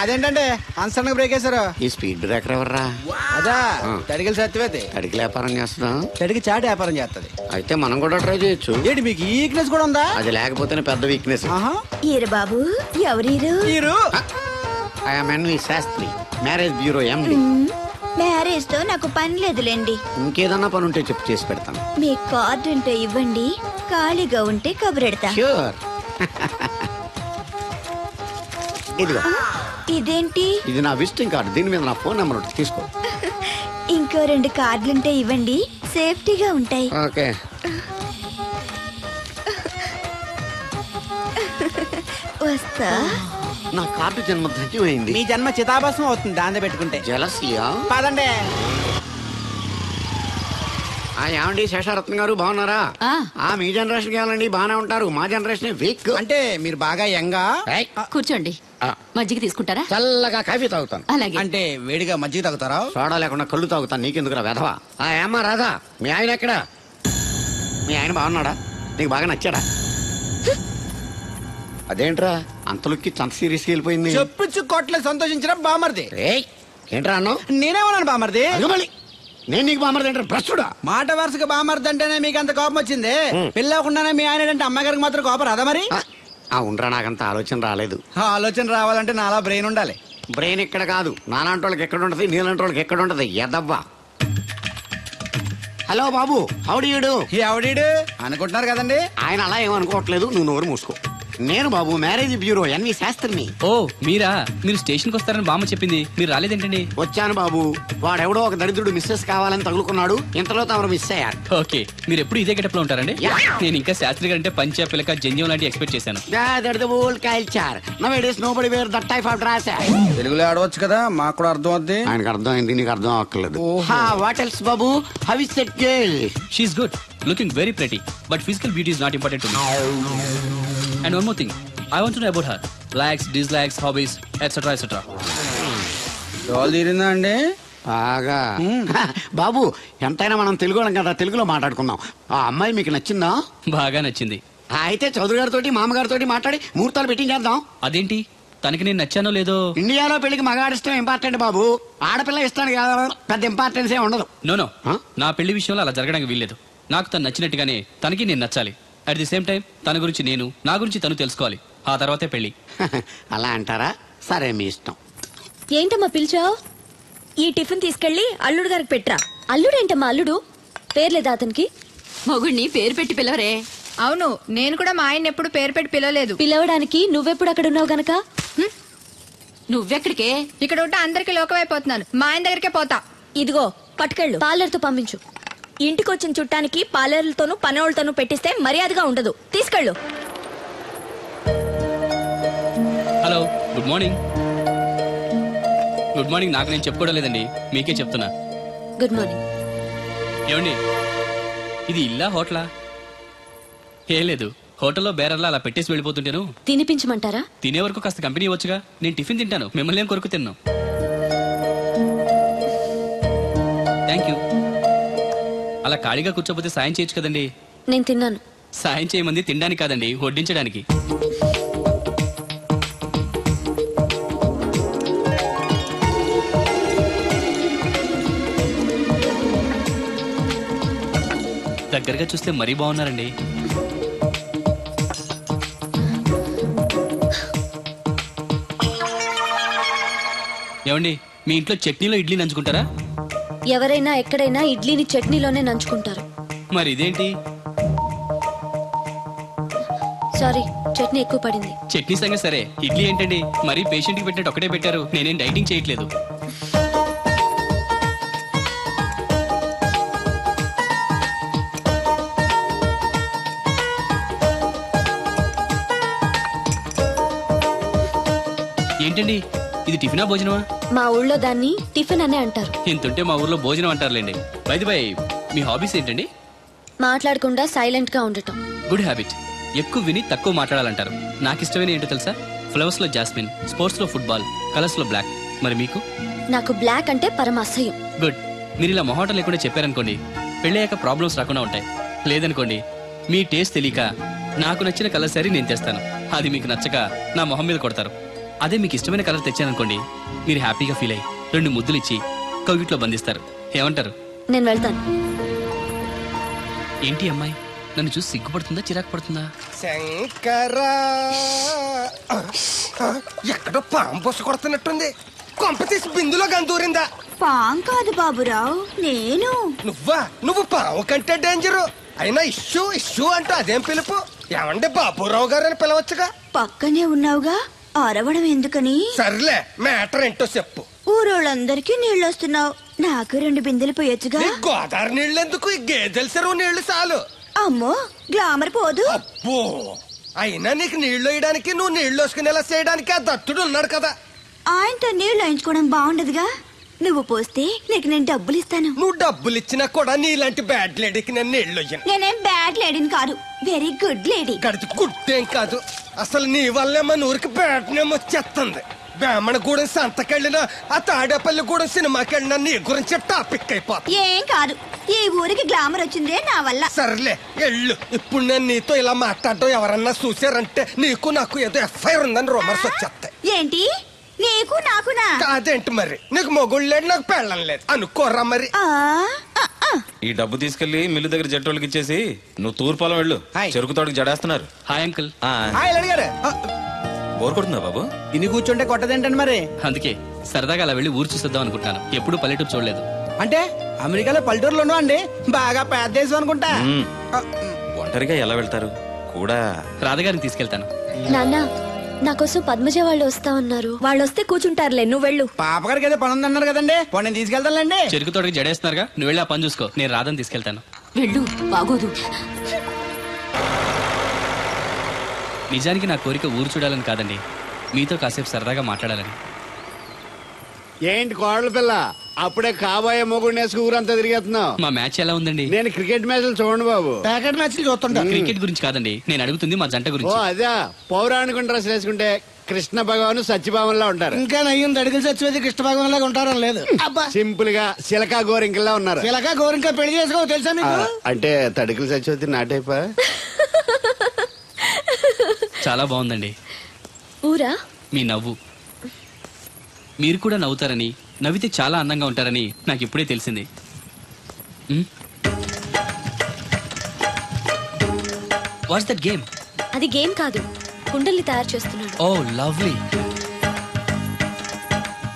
అదేంటంటే అన్సన్ గా బ్రేక్ వేశారు. ఈ స్పీడ్ బ్రేకర్ ఎవర్రా? అదా తడిగిల సత్యవేతి. తడికి వ్యాపారం చేస్తున్నాం, తడికి చాటి వ్యాపారం చేస్తది. అయితే మనం కూడా ట్రై చేయొచ్చు. ఏంటి మీకు ఈ వీక్నెస్ కూడా ఉందా? అది లేకపోతేనే పెద్ద వీక్నెస్. ఈరు బాబు ఎవరీరు? NV Sastri, marriage bureau MD. Marriage తో నాకు పని లేదులేండి. ఇంకేదన్నా పని ఉంటే చెప్పు, చేసి పెడతాను. మీ కార్డు ఉంటే ఇవ్వండి, ఖాళీగా ఉంటే కబురెడతా. ష్యూర్. ఇదిగో. ఇదేంటి? ఇది నా విజిటింగ్ కార్డు, దీని మీద నా ఫోన్ నెంబర్ ఉంటుంది, తీసుకో. ఇంకో 2 కార్డులుంటే ఇవ్వండి, సేఫ్టీగా ఉంటాయి. ఓకే. వస్తా. నా కార్డు జన్మ ధన్యమైంది. మీ జన్మ చితాభస్మం అవుతుంది దాన్ని పెట్టుకుంటే. జలసియా? పదండి. ఏమండి శేషారత్న గారు, బాగున్నారా? మీ జనరేషన్ కావాలండి, బాగానే ఉంటారు. మా జనరేషన్ వీక్. అంటే మీరు బాగా యంగా. కూర్చోండి, మజ్జిగ తీసుకుంటారా? చల్లగా కాఫీ తాగుతాను. అలాగే. అంటే వేడిగా మజ్జిగ తాగుతారా? సోడా లేకుండా కళ్ళు తాగుతాను. నీకెందుకురా వెధవా? ఏమ్మా రాధా, మీ ఆయన ఎక్కడా? మీ ఆయన బాగున్నాడా? నీకు బాగా నచ్చాడా? అదేంట్రా అంతలోకి అంత సీరియస్గా వెళ్ళిపోయింది? చెప్పుచ్చు కొట్ల సంతోషించడం బామర్ది. ఏంట్రా అన్నావు? నేనేమన్నాను బామర్ది? నేను నీకు బామర్ది అంటే ప్రస్తుడా? మాట వరుసగా బామర్ది అంటేనే మీకు అంత కోపం వచ్చింది. పిల్లకుండానే మీ ఆయన అంటే అమ్మాయి గారికి మాత్రం కోపం రాదా మరి? ఉండరా, నాకంత ఆలోచన రాలేదు. ఆలోచన రావాలంటే నాలా బ్రెయిన్ ఉండాలి. బ్రెయిన్ ఇక్కడ కాదు, నాలాంటి వాళ్ళకి ఎక్కడ ఉంటది, నీలాంటి వాళ్ళకి ఎక్కడ ఉంటది. ఎదవ్వా. హలో బాబు, హౌడీయుడు. ఎవడీడు అనుకుంటున్నారు కదండి. ఆయన అలా ఏమనుకోవట్లేదు, నువ్వు నోరు మూసుకో. నేను బాబు మ్యారేజ్ బ్యూరో ఎన్వి శాస్త్రిని. ఓ మీరా? మీరు స్టేషన్కి వస్తారని బామ్మ చెప్పింది, మీరు రాలేదేంటండి? వచ్చాను బాబు, వాడెవడో ఒక దరిద్రుడు మిస్సెస్ కావాలని తగులుకున్నాడు, ఇంతలో తమరు మిస్ అయ్యారు. ఓకే, మీరు ఎప్పుడు ఇదే గెటప్ లో ఉంటారండి? నేను ఇంకా శాస్త్రి గారు అంటే పంచ పిల్లక జంజం లాంటి ఎక్స్పెక్ట్ చేశాను. తెలుగులో ఆడవచ్చు కదా, మాకు కూడా అర్థం అవుద్ది. ఆయనకు అర్థం అయింది, నీకు అర్థం అవ్వట్లేదు. What else Babu? How is that girl? She is good, looking very pretty, but physical beauty is not important to me. And one more thing, I want to know about her. Likes, dislikes, hobbies, etc. etc. డోల్ తీరిందా అండి? బాగా. బాబు ఎంతైనా మనం తెలుగు వాళ్ళం కదా, తెలుగులో మాట్లాడుకుందాం. ఆ అమ్మాయి మీకు నచ్చిందా? బాగా నచ్చింది. అయితే చౌదరి గారితో మామగారితో మాట్లాడి ముహూర్తాలు పెట్టించేద్దాం. అదేంటి, తనకి నేను నచ్చానో లేదో? ఇండియాలో పెళ్లికి మగాడిష్టం ఇంపార్టెంట్ బాబు, ఆడపిల్ల ఇష్టానికి పెద్ద ఇంపార్టెన్స్ ఏ ఉండదు. నో నా పెళ్లి విషయంలో అలా జరగడానికి వీల్లేదు. నాకు తను నచ్చినట్టుగానే తనకి నేను నచ్చాలి. అట్ ది సేమ్ టైం తన గురించి నేను, నా గురించి తను తెలుసుకోవాలి. ఆ తర్వాతే పెళ్లి. అలా అంటారా? సరే, మీ ఇష్టం. ఏంటమ్మా పిలిచావు? ఈ టిఫిన్ తీసుకెళ్లి అల్లుడు గారికి పెట్టరా. అల్లుడేంటమ్మా అల్లుడు? పేర్లేదా అతనికి? మొగుడిని పేరు పెట్టి పిలవరే. అవును, నేను కూడా మా ఆయన ఎప్పుడు పేరు పెట్టి పిలవలేదు. పిలవడానికి నువ్వెప్పుడు అక్కడ ఉన్నావు గనక. నువ్వెక్కడికే? ఇక్కడ ఉంటే అందరికి లోకమైపోతున్నాను. మా ఆయన దగ్గరికే పోతా. ఇదిగో పట్టుకెళ్ళు, పార్లర్తో పంపించు. ఇంటికొచ్చిన చుట్టానికి పార్లర్లతోనూ పనోళ్ళతోనూ పెట్టిస్తే మర్యాదగా ఉండదు. తీసుకెళ్ళు. Hello, good morning. Good morning నాకు నేను చెప్పుకోవడం లేదండి, మీకే చెప్తున్నా. Good morning. ఏమండి, ఇది ఇల్లా హోటలా? ఏం లేదు, హోటల్లో బేరర్లా అలా పెట్టేసి వెళ్ళిపోతుంటేను. తినిపించమంటారా? తినే వరకు కాస్త కంపెనీ ఇవ్వచ్చుగా. నేను టిఫిన్ తింటాను, మిమ్మల్ని ఏం కొరకు తిన్నాను. Thank you. అలా ఖాళీగా కూర్చోపోతే సాయం చేయొచ్చు కదండి. నేను తిన్నాను. సాయం చేయమంది తినడానికి కాదండి, వడ్డించడానికి. దగ్గరగా చూస్తే మరీ బాగున్నారండి. ఏమండి, మీ ఇంట్లో చట్నీలో ఇడ్లీ నంచుకుంటారా? ఎవరైనా ఎక్కడైనా ఇడ్లీని చట్నీలోనే నంచుకుంటారు. మరి ఇదేంటి? సారీ, చట్నీ ఎక్కువ పడింది. చట్నీ సంగతి సరే, ఇడ్లీ ఏంటండి మరీ పేషెంట్ కి పెట్టినట్టు ఒకటే పెట్టారు. నేనేం డైటింగ్ చేయట్లేదు. ఏంటండి, ఇది టిఫినా భోజనమా? మా ఊళ్ళో దాన్ని టిఫిన్ అనే అంటారు. ఇంతుంటే మా ఊర్లో భోజనం అంటారులేండి. బై ది బై, మీ హాబీస్ ఏంటండి? మాట్లాడకుండా సైలెంట్ గా ఉండటం. Good habit. ఎక్కువ విని తక్కువ మాట్లాడాలంటారు. నాకు ఇష్టమైన ఏంటో తెలుసా? ఫ్లవర్స్ లో జాస్మిన్, స్పోర్ట్స్ లో ఫుట్బాల్, కలర్స్ లో బ్లాక్. మరి మీకు? నాకు బ్లాక్ అంటే పరమ అసహ్యం. గుడ్. మీరు ఇలా మొహాటం లేకుండా చెప్పారనుకోండి, పెళ్ళయ్యాక ప్రాబ్లమ్స్ రాకుండా ఉంటాయి. లేదనుకోండి, మీ టేస్ట్ తెలియక నాకు నచ్చిన కలర్ సారీ నేను తెస్తాను, అది మీకు నచ్చక నా మొహం మీద కొడతారు. అదే మీకు ఇష్టమైన కలర్ తెచ్చాననుకోండి, మీరు హ్యాపీగా ఫీల్ అయ్యి 2 ముద్దులు ఇచ్చి కౌగిట్లో బంధిస్తారు. ఏమంటారు? నేను వెళ్తాను. ఏంటి అమ్మాయి నన్ను చూసి సిగ్గుపడుతుందా, చిరాకు పడుతుందా? శంకరా ఎక్కడో పాము పొస కొడుతున్నట్టుంది. కొంప తీసి బిందులో గందూరిందా? పాం కాదు బాబురావు, నేను. నువ్వు పాము కంటే డేంజరు. అయినా ఇష్యూ అంటూ అదేం పిలుపు? ఏమండి బాబురావు గారు అని పిలవచ్చుగా. పక్కనే ఉన్నావుగా, అరవడం ఎందుకని? సర్లే, మ్యాటర్ ఏంటో చెప్పు. ఊరోళ్ళందరికీ నీళ్ళు వస్తున్నావు, నాకు 2 బిందెలు పోయొచ్చుగా. నీ గోదావరి నీళ్ళెందుకు? ఈ గేదెల చెరువు నీళ్లు చాలు. అమ్మో, గ్లామర్ పోదు. అబ్బో, అయినా నీకు నీళ్లు వేయడానికి, నువ్వు నీళ్లు వేసుకునేలా చేయడానికి ఆ దత్తుడు ఉన్నాడు కదా. ఆయనతో నీళ్లు వేయించుకోవడం బాగుండదుగా. నువ్వు పోస్తే నీకు నేను డబ్బులు ఇస్తాను. నువ్వు డబ్బులు ఇచ్చినా కూడా నీలాంటి బ్యాడ్ లేడీకి నేను నీళ్లు వేయను. నేనేం బ్యాడ్ లేడీని కాదు, వెరీ గుడ్ లేడీ. గడిచి గుడ్డేం కాదు. అసలు నీ వల్లే మన ఊరికి బ్యాడ్ నేమ్ వచ్చేస్తుంది. బ్రాహ్మణగూడెం సంతకెళ్ళినా, ఆ తాడేపల్లిగూడెం సినిమాకెళ్ళినా నీ గురించి టాపిక్ అయిపోతుంది. ఏం కాదు, ఈ ఊరికి గ్లామర్ వచ్చిందే నా వల్ల. సర్లే ఎళ్ళు. ఇప్పుడు నేను నీతో ఇలా మాట్లాడటం ఎవరన్నా చూసారంటే నీకు నాకు ఏదో ఎఫ్ఐఆర్ ఉందని రూమర్స్ వచ్చేస్తాయి. ఏంటి? నీకు నాకునా? కాదేంటి మరి? నీకు మొగుళ్ళు లేడు, నాకు పెళ్ళం లేదు అనుకోరా మరి. ఈ డబ్బు తీసుకెళ్లి మిల్లు దగ్గర జట్టోళ్ళకి ఇచ్చేసి నువ్వు తూర్పాలం వెళ్ళు. చెరుకు తోటకి జడేస్తున్నారు. Hi uncle. అడిగారు బోర్ కొడుతుందా బాబు? ఇన్ని కూర్చుంటే కొట్టదేంటండి మరి? అందుకే సరదాగా అలా వెళ్ళి ఊరు చూసేద్దాం అనుకుంటాను. ఎప్పుడు పల్లెటూరు చూడలేదు. అంటే అమెరికాలో పల్లెటూరులోనూ అండి బాగా పెద్ద దేశం అనుకుంటా. ఒంటరిగా ఎలా వెళ్తారు? కూడా రాధగారిని తీసుకెళ్తాను. నాన్న, నా కోసం పద్మజ వాళ్ళు వస్తా ఉన్నారు. వాళ్ళు వస్తే కూర్చుంటారులే, నువ్వు వెళ్ళు. పాపగారికి ఏదో పని ఉందన్నారు కదండి, పోనీ నేను తీసుకెళ్తానులేండి. చెరుకు తోటకి జడేస్తున్నారుగా, నువ్వు వెళ్ళి ఆ పని చూసుకో. నేను రాధని తీసుకెళ్తాను. వెళ్ళు, బాగోదు. నిజానికి నా కోరిక ఊరు చూడాలని కాదండి, మీతో కాసేపు సరదాగా మాట్లాడాలని. ఏంటి కోడల పిల్ల, అప్పుడే కాబోయే మొగుడు నేసుకు ఊరంతా తిరిగేస్తున్నావు? మా మ్యాచ్ ఎలా ఉందండి? నేను క్రికెట్ మ్యాచ్లు చూడండి బాబు. ప్యాకెట్ మ్యాచ్ చూస్తుంటా. క్రికెట్ గురించి కాదండి, నేను అడుగుతుంది మా జంట ఓ గురించి. అదే, పౌరాణిక డ్రెస్ వేసుకుంటే కృష్ణ భగవాన్ సత్యభావంలా ఉంటారు. ఇంకా నయ్యం అడిగిన చచ్చిపోతే కృష్ణ భాగం లాగా ఉంటారని లేదు. సింపుల్ గా సిలకా గోరింకల్లా ఉన్నారు. ఇలాగా గోరింకా పెళ్లి చేసుకో తెలుసా మీకు? అంటే తడికలు చచ్చిపోతే నాటైపా. చాలా బాగుందండి. ఊరా? మీ నవ్వు. మీరు కూడా నవ్వుతారని, నవ్వితే చాలా అందంగా ఉంటారని నాకు ఇప్పుడే తెలిసింది. What's that game? అది గేమ్ కాదు, కుండల్ని తయారు చేస్తున్నాడు. Oh lovely.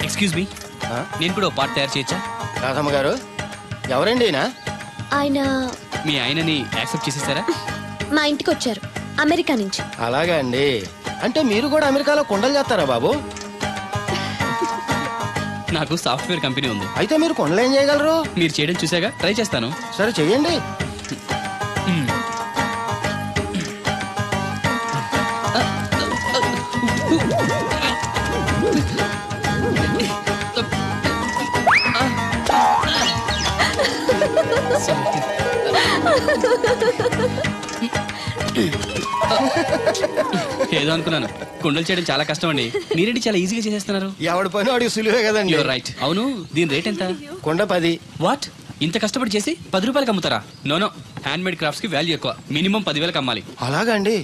ఎక్స్క్యూజ్ మీ, నేను కూడా పార్ట్ తయారు చేయొచ్చా? రాధమ్మ గారు, ఎవరండి? ఆయన మీ ఆయనని యాక్సెప్ట్ చేసేసారా? మా ఇంటికి వచ్చారు, అమెరికా నుంచి. అలాగా అండి. అంటే మీరు కూడా అమెరికాలో కొండలు చేస్తారా బాబు? నాకు సాఫ్ట్వేర్ కంపెనీ ఉంది. అయితే మీరు కొండలు ఏం చేయగలరు? మీరు చేయడం చూసాగా, ట్రై చేస్తాను. సరే చెయ్యండి. ఏదో అనుకున్నాను. కుండలు చేయడం చాలా కష్టం అండి, మీరేంటి చాలా ఈజీగా చేసేస్తున్నారు. ఎవడి పని వాడికి సులువే కదండి. You're right. అవును, దీని రేట్ ఎంత? కొండ 10. వాట్? ఇంత కష్టపడి చేసి 10 రూపాయలకి అమ్ముతారా? నోనో, హ్యాండ్ మేడ్ క్రాఫ్ట్స్ కి వాల్యూ ఎక్కువ. మినిమం 10,000కి అమ్మాలి. అలాగా అండి.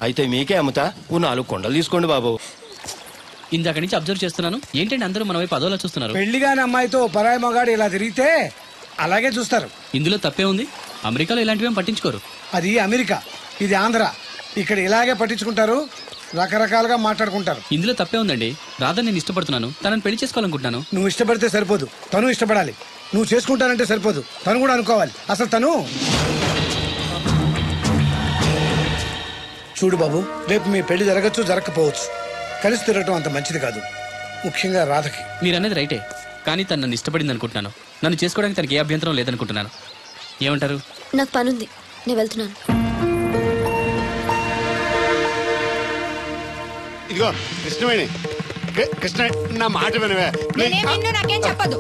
అయితే మీకే అమ్ముతా. 4 కొండలు తీసుకోండి బాబు. ఇందాక నుంచి అబ్జర్వ్ చేస్తున్నాను, ఏంటంటే అందరూ మన వైపు అదోలా చూస్తున్నారు. పెళ్లిగాని అమ్మాయితో పరాయి మగాడు ఇలా తిరిగితే అలాగే చూస్తారు. ఇందులో తప్పే ఉంది? అమెరికాలో ఇలాంటివేం పట్టించుకోరు. అది అమెరికా, ఇది ఆంధ్ర. ఇక్కడ ఇలాగే పట్టించుకుంటారు, రకరకాలుగా మాట్లాడుకుంటారు. ఇందులో తప్పే ఉందండి. రాధా నేను ఇష్టపడుతున్నాను, తనని పెళ్లి చేసుకోవాలనుకుంటున్నాను. నువ్వు ఇష్టపడితే సరిపోదు, తను ఇష్టపడాలి. నువ్వు చేసుకుంటానంటే సరిపోదు, తను కూడా అనుకోవాలి. అసలు తను చూడు బాబు, రేపు మీ పెళ్లి జరగచ్చు, జరగకపోవచ్చు. కలిసి తిరగటం అంత మంచిది కాదు, ముఖ్యంగా రాధకి. మీరనేది రైటే, కానీ తను నన్ను ఇష్టపడింది అనుకుంటున్నాను. నన్ను చేసుకోవడానికి తనకి ఏ అభ్యంతరం లేదనుకుంటున్నాను. ఏమంటారు? నాకు పనుంది, నేను వెళ్తున్నాను. ఇదిగో కృష్ణవేణి, కృష్ణ నా మాట వినవే. నాకేం చెప్పదు.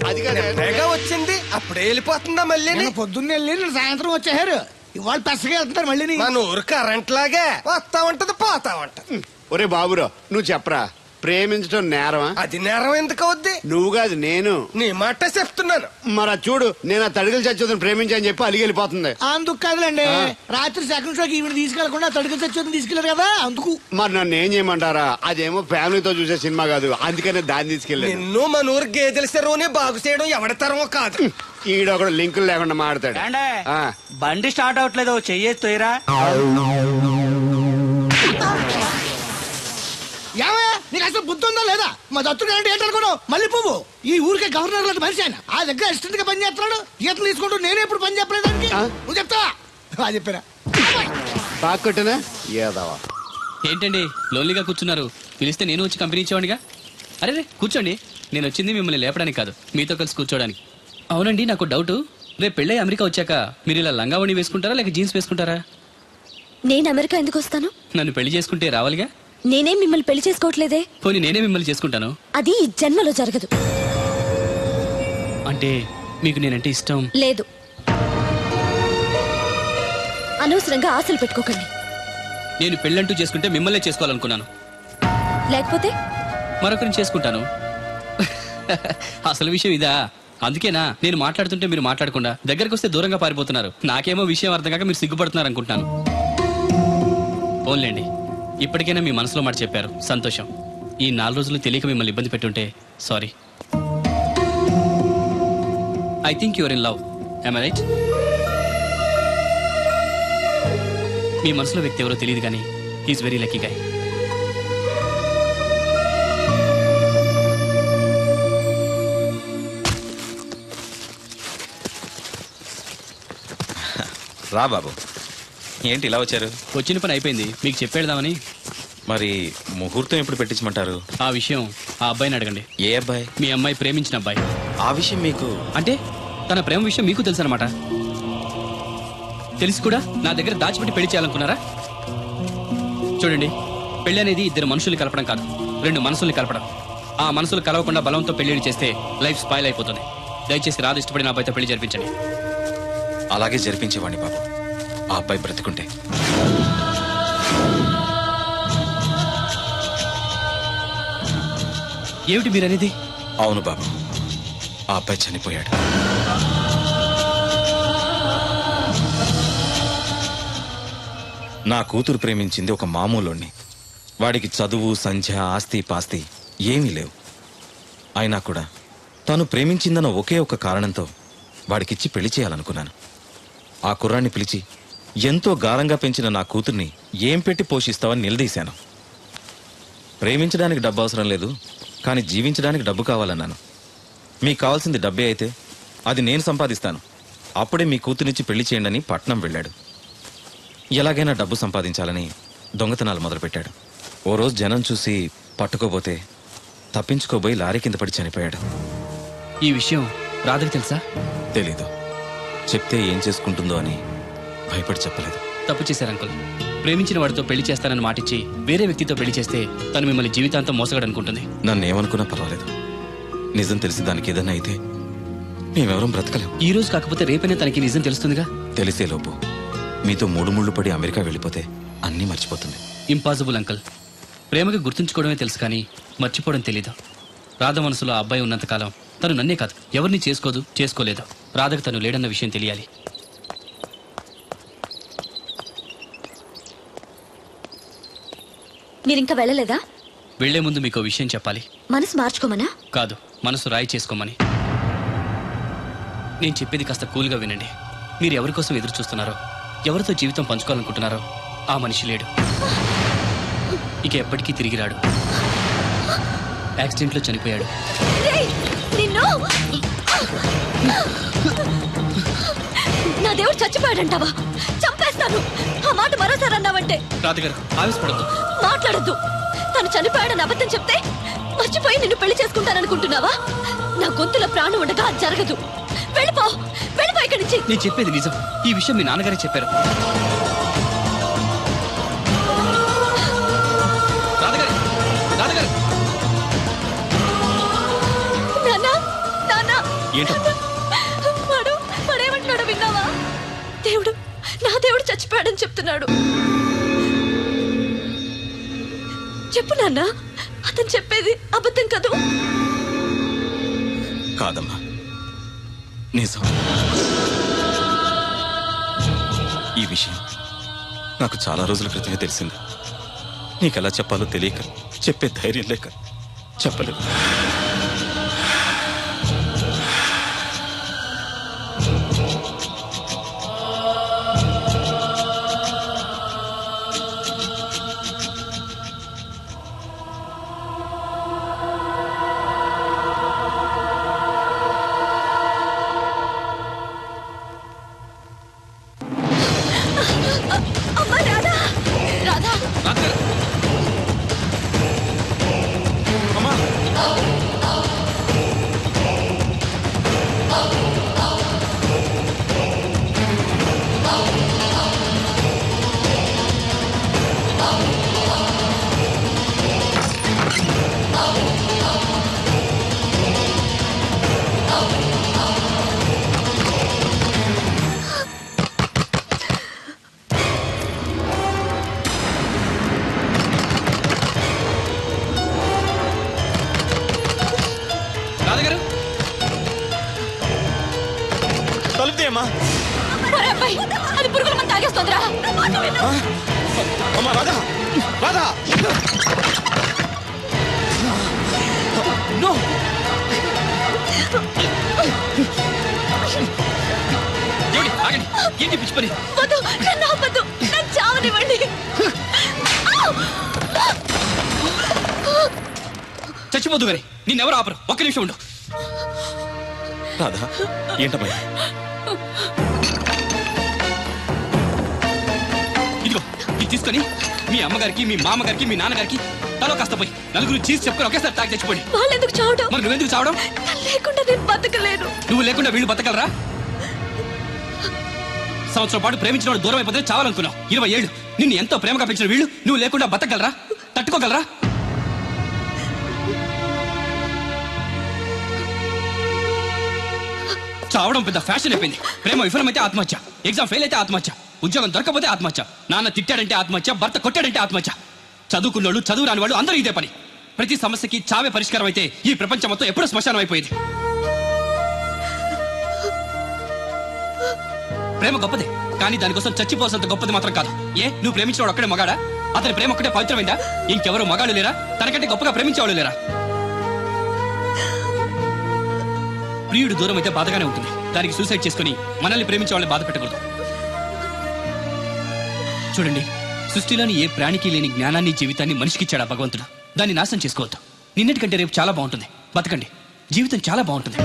అది కాదు వచ్చింది, అప్పుడే వెళ్ళిపోతుందా మళ్ళీ? పొద్దున్నే వెళ్ళి సాయంత్రం వచ్చేసారు, ఇవాళ పెసగా వెళ్తున్నారు మళ్ళీ. మన ఊరు కరెంట్ లాగే వస్తా ఉంటది, పోతా ఉంటది. ఒరే బాబురో, నువ్వు చెప్పరా, ప్రేమించడం నేరమా? అది నేరం ఎందుకు అవుద్ది? నువ్వు కాదు నేను. నీ మాట చెప్తున్నాను. మరి చూడు, నేను ఆ తడికలు చచ్చుదని ప్రేమించని చెప్పి అలిగి వెళ్ళిపోతుంది. అందుకు కాదులేండి, రాత్రి సెకండ్ షోకి ఈవిడ తీసుకెళ్లకుండా తడుకు చచ్చి తీసుకెళ్లారు కదా అందుకు. మరి నన్ను ఏం చేయమంటారా? అదేమో ఫ్యామిలీతో చూసే సినిమా కాదు, అందుకనే దాన్ని తీసుకెళ్ళాను. నిన్ను మన ఊరు గేదెల చెరువుని బాగు చేయడం ఎవరి తరమో కాదు. ఈడొకడు లింకులు లేకుండా మాడతాడు. బండి స్టార్ట్ అవట్లేదు, చెయ్యేరా. ఏమయ్యా నీకు అసలు బుద్ధి ఉందా లేదా? మా దత్తుడు అంటే ఏంటనుకున్నావు? మళ్ళీ పువ్వు ఈ ఊరికే గవర్నర్ లాంటి మనిషి ఆయన. ఆ దగ్గర అసిస్టెంట్ గా పని చేస్తున్నాడు, ఈతలు తీసుకుంటూ నేనే ఎప్పుడు పని చెప్పలేదు దానికి. నువ్వు చెప్తావా? చెప్పారా బాగా కొట్టినా ఏదవా? ఏంటండి లోన్లీగా కూర్చున్నారు? పిలిస్తే నేను వచ్చి కంపెనీ ఇచ్చేవాడిగా. అరే రే కూర్చోండి, నేను వచ్చింది మిమ్మల్ని లేపడానికి కాదు, మీతో కలిసి కూర్చోడానికి. అవునండి, నాకు డౌట్, రేపు పెళ్ళై అమెరికా వచ్చాక మీరు ఇలా లంగావణి వేసుకుంటారా లేక జీన్స్ వేసుకుంటారా? నేను అమెరికా ఎందుకు వస్తాను? నన్ను పెళ్లి చేసుకుంటే రావాలిగా. నేనేం మిమ్మల్ని పెళ్లి చేసుకోవట్లేదే. పోనీ నేనే మిమ్మల్ని చేసుకుంటాను. అది ఈ జన్మలో జరగదు. అంటే మీకు నేనంటే ఇష్టం లేదు. అనవసరంగా ఆశలు పెట్టుకోకండి. నేను పెళ్ళంటూ చేసుకుంటే మిమ్మల్నే చేసుకోవాలనుకున్నాను. లేకపోతే మరొకరిని చేసుకుంటాను. అసలు విషయం ఇదా? అందుకేనా నేను మాట్లాడుతుంటే మీరు మాట్లాడకుండా దగ్గరకు వస్తే దూరంగా పారిపోతున్నారు. నాకేమో విషయం అర్థం కాక మీరు సిగ్గుపడుతున్నారు అనుకుంటున్నాను. ఓన్లేండి, ఇప్పటికైనా మీ మనసులో మాట చెప్పారు, సంతోషం. ఈ 4 రోజులు తెలియక మిమ్మల్ని ఇబ్బంది పెట్టుంటే sorry. I think your in love, am I right? మీ మనసులో వ్యక్తి ఎవరో తెలియదు కానీ హీఈస్ వెరీ లక్కీ గాయ్. రా బాబు, ఏంటి ఇలా వచ్చారు? వచ్చిన పని అయిపోయింది, మీకు చెప్పేద్దామని. మరి ముహూర్తం ఎప్పుడు పెట్టించమంటారు? ఆ విషయం ఆ అబ్బాయిని అడగండి. ఏ అబ్బాయి? మీ అమ్మాయి ప్రేమించిన అబ్బాయి. ఆ విషయం మీకు అంటే తన ప్రేమ విషయం మీకు తెలుసు అనమాట. తెలిసి కూడా నా దగ్గర దాచిపెట్టి పెళ్లి చేయాలనుకున్నారా? చూడండి, పెళ్లి అనేది 2 మనుషుల్ని కలపడం కాదు, 2 మనసుల్ని కలపడం. ఆ మనసులు కలవకుండా బలంతో పెళ్లి చేస్తే లైఫ్ స్పాయిల్ అయిపోతుంది. దయచేసి రాదు ఇష్టపడిన అబ్బాయితో పెళ్లి జరిపించండి. అలాగే జరిపించేవాడిని బాబు, ఆ అబ్బాయి బ్రతికుంటే. ఏమిటి మీరనేది? అవును బాబు, ఆ అబ్బాయి చనిపోయాడు. నా కూతురు ప్రేమించింది ఒక మామూలోని. వాడికి చదువు, సంధ్య, ఆస్తి పాస్తి ఏమీ లేవు. అయినా కూడా తను ప్రేమించిందన్న ఒకే ఒక కారణంతో వాడికిచ్చి పెళ్లి చేయాలనుకున్నాను. ఆ కుర్రాన్ని పిలిచి ఎంతో గారంగా పెంచిన నా కూతుర్ని ఏం పెట్టి పోషిస్తావని నిలదీశాను. ప్రేమించడానికి డబ్బు అవసరం లేదు, కానీ జీవించడానికి డబ్బు కావాలన్నాను. మీకు కావాల్సింది డబ్బే అయితే అది నేను సంపాదిస్తాను, అప్పుడే మీ కూతురినిచ్చి పెళ్లి చేయండి అని పట్నం వెళ్ళాడు. ఎలాగైనా డబ్బు సంపాదించాలని దొంగతనాలు మొదలుపెట్టాడు. ఓ రోజు జనం చూసి పట్టుకోబోతే తప్పించుకోబోయి లారీ కింద పడి చనిపోయాడు. ఈ విషయం రాధకి తెలుసా? తెలీదు. చెప్తే ఏం చేసుకుంటుందో అని భయపడి చెప్పలేదు. తప్పు చేశారు అంకుల్. ప్రేమించిన వాడితో పెళ్లి చేస్తానని మాటిచ్చి వేరే వ్యక్తితో పెళ్లి చేస్తే తను మిమ్మల్ని జీవితాంతం మోసగడనుకుంటుంది. నన్ను ఏమనుకున్నా పర్వాలేదు, నిజం తెలిసి దానికి ఏదన్నా అయితే మేమెవరం బ్రతకలేం. ఈ రోజు కాకపోతే రేపైనా తనకి నిజం తెలుస్తుందిగా. తెలిసే లోపు మీతో 3 ముళ్ళు పడి అమెరికా వెళ్ళిపోతే అన్నీ మర్చిపోతుంది. Impossible uncle. ప్రేమకి గుర్తుంచుకోవడమే తెలుసు కానీ మర్చిపోవడం తెలీదు. రాధ మనసులో ఆ అబ్బాయి ఉన్నంతకాలం తను నన్నే కాదు ఎవరిని చేసుకోదు, చేసుకోలేదు. రాధకు తను లేడన్న విషయం తెలియాలి. మీరింకా వెళ్ళలేదా? వెళ్లే ముందు మీకు విషయం చెప్పాలి. మనసు మార్చుకోమనా? కాదు, మనసు రాయి చేసుకోమని. నేను చెప్పేది కాస్త కూల్గా వినండి. మీరు ఎవరి కోసం ఎదురు చూస్తున్నారో, ఎవరితో జీవితం పంచుకోవాలనుకుంటున్నారో ఆ మనిషి లేడు, ఇక ఎప్పటికీ తిరిగి రాడు. యాక్సిడెంట్లో చనిపోయాడు. నా దేవుడు చచ్చిపోయాడంటావా? చంపేస్తాను. ఆ మాట మరోసారి అన్నావంటే. రాధగారు ఆవేశపడద్దు, మాట్లాడద్దు. తను చనిపోయాడని అబద్ధం చెప్తే మర్చిపోయి నిన్ను పెళ్లి చేసుకుంటాననుకుంటున్నావా? నా గొంతులో ప్రాణం ఉండగా అది జరగదు. వెళ్ళిపో, వెళ్ళిపో ఇక్కడి నుంచి. నేను చెప్పేది నిజం. ఈ విషయం మీ నాన్నగారే చెప్పారు. రాధగారు, రాధగారు. వాడేమంటున్నాడు విన్నావా? దేవుడు, నా దేవుడు చచ్చిపోయాడని చెప్తున్నాడు. చెప్పు నాన్న, అతను చెప్పేది అబద్ధం కదూ? కాదమ్మా, నిజం. ఈ విషయం నాకు చాలా రోజుల క్రితమే తెలిసింది. నీకెలా చెప్పాలో తెలియక, చెప్పే ధైర్యం లేక చెప్పలేదు. అమ్మా రాధా! రాధా! రాధగారు తలుపుతేమ్మా. ఒరే అబ్బాయి, అది పురుగుల మందు తాగేస్తోందిరా. అమ్మా రాధా, రాధా! నో! ఏమిటి? ఆగండి. ఏంటి పిచ్చి పని? వద్దు, నన్ను ఆపొద్దు. నన్ను చావనివ్వండి. చచ్చిపోదు గారి, నిన్నెవరు ఆపరు. ఒక్క నిమిషం ఉండు. రాధా, ఏంటమ్మా? ఇదిగో ఇది తీసుకొని మీ అమ్మగారికి, మీ మామగారికి, మీ నాన్నగారికి తలో కాస్త పోయి నలుగురు చీజ్ చెప్పుకొని ఒకేసారి తాగి తెచ్చిపోండి. వాళ్ళెందుకు చావడం? మరి నువ్వెందుకు చావడం? నన్ను లేకుండా నేను బతకలేను. నువ్వు లేకుండా వీళ్ళు బతకలరా? సంవత్సరం పాటు ప్రేమించిన వాడు దూరం అయిపోతే చావాలనుకున్నావు. 20 ఏళ్ళు నిన్ను ఎంతో ప్రేమగా పెంచిన వీళ్ళు నువ్వు లేకుండా బతకగలరా? తట్టుకోగలరా? చావడం పెద్ద ఫ్యాషన్ అయిపోయింది. ప్రేమ విఫలమైతే ఆత్మహత్య, ఎగ్జామ్ ఫెయిల్ అయితే ఆత్మహత్య, ఉద్యోగం దొరకపోతే ఆత్మహత్య, నాన్న తిట్టాడంటే ఆత్మహత్య, భర్త కొట్టాడంటే ఆత్మహత్య. చదువుకున్నోళ్ళు, చదువు రాని వాళ్ళు అందరూ ఇదే పని. ప్రతి సమస్యకి చావే పరిష్కారం అయితే ఈ ప్రపంచం మొత్తం ఎప్పుడూ శ్మశానం అయిపోయింది. ప్రేమ గొప్పదే, కానీ దానికోసం చచ్చిపోవాల్సినంత గొప్పది మాత్రం కాదు. ఏ నువ్వు ప్రేమించిన ఒక్కడే మగాడా? అతని ప్రేమ ఒక్కటే పవిత్రమైందా? ఇంకెవరు మగాళ్ళు లేరా? తనకంటే గొప్పగా ప్రేమించేవాళ్ళు లేరా? ప్రియుడు దూరం అయితే బాధగానే ఉంటుంది. దానికి సూసైడ్ చేసుకుని మనల్ని ప్రేమించే వాళ్ళని బాధ పెట్టకూడదు. చూడండి, సృష్టిలోని ఏ ప్రాణికి లేని జ్ఞానాన్ని, జీవితాన్ని మనిషికిచ్చాడా భగవంతుడు. దాన్ని నాశనం చేసుకోవద్దు. నిన్నటికంటే రేపు చాలా బాగుంటుంది. బతకండి, జీవితం చాలా బాగుంటుంది.